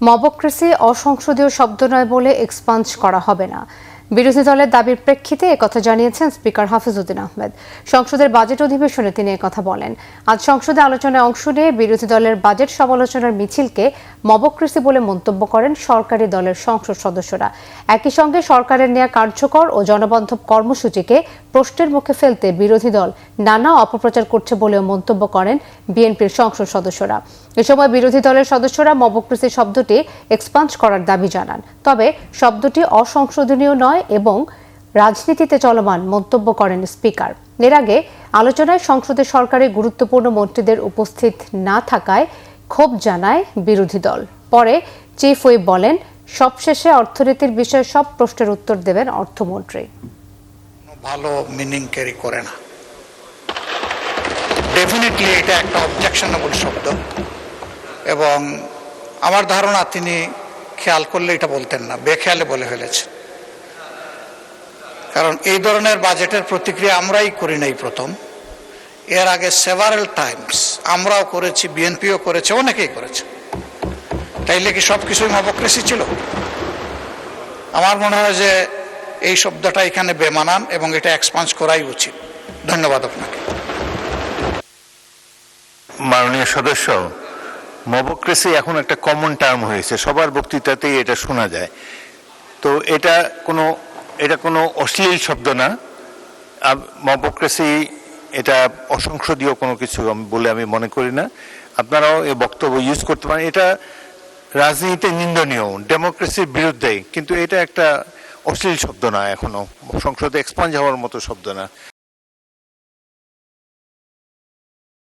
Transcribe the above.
Mobocracy অসংসদীয় শব্দ নয় বলে এক্সপাঞ্জ করা হবে না। বিরোধী দলের দাবির প্রেক্ষিতে একথা জানিয়েছেন স্পিকার হাফিজউদ্দিন আহমেদ। সংসদের বাজেট অধিবেশনে তিনি একথা বলেন। আজ সংসদে আলোচনায় অংশ নিয়ে বিরোধী দলের বাজেট সমালোচনার মিছিলকে মবক্রেসি বলে মন্তব্য করেন সরকারি দলের সংসদ সদস্যরা। একই সঙ্গে সরকারের নেওয়া কার্যকর ও জনবান্ধব কর্মসূচিকে প্রশ্নের মুখে ফেলতে বিরোধী দল নানা অপপ্রচার করছে বলেও মন্তব্য করেন বিএনপির সংসদ সদস্যরা। এ সময় বিরোধী দলের সদস্যরা মবক্রেসি শব্দটি এক্সপাঞ্জ করার দাবি জানান, তবে শব্দটি অসংশোধনীয় নয় এবং রাজনীতিতে চলমান মন্তব্য করেন স্পিকার। এর আগে আলোচনায় সংসদে সরকারের গুরুত্বপূর্ণ মন্ত্রীদের উপস্থিত না থাকায় ক্ষোভ জানায় বিরোধী দল। পরে চিফ হুইপ বলেন, সবশেষে অর্থনীতির বিষয়ে সব প্রশ্নের উত্তর দেবেন অর্থমন্ত্রী। ভালো মিনিং ক্যারি করে না। ডেফিনেটলি এটা একটা অবজেকশনেবল শব্দ এবং আমার ধারণা তিনি খেয়াল করলে এটা বলতেন না, বেখেয়ালে বলে ফেলেছে। কারণ এই ধরনের বাজেটের প্রতিক্রিয়া আমরাই করি নাই প্রথম। এর আগে সেভারেল টাইমস আমরাও করেছি, বিএনপিও করেছে, অনেকেই করেছে। তাইলে কি সব কিছুই মবক্রেসি ছিল? আমার মনে হয় যে এই শব্দটা এখানে বেমানান এবং এটা এক্সপান্স করাই উচিত। ধন্যবাদ আপনাকে। মাননীয় সদস্য, মবক্রেসি এখন একটা কমন টার্ম হয়েছে, সবার বক্তৃতাতেই এটা শোনা যায়। তো এটা কোনো অশ্লীল শব্দ না। মবক্রেসি এটা অসংসদীয় কোনো কিছু বলে আমি মনে করি না। আপনারাও এই বক্তব্য ইউজ করতে পারেন। এটা রাজনীতিতে নিন্দনীয়, ডেমোক্রেসির বিরুদ্ধে, কিন্তু এটা একটা অশ্লীল শব্দ না, এখনো সংসদে এক্সপাঞ্জ হওয়ার মতো শব্দ না।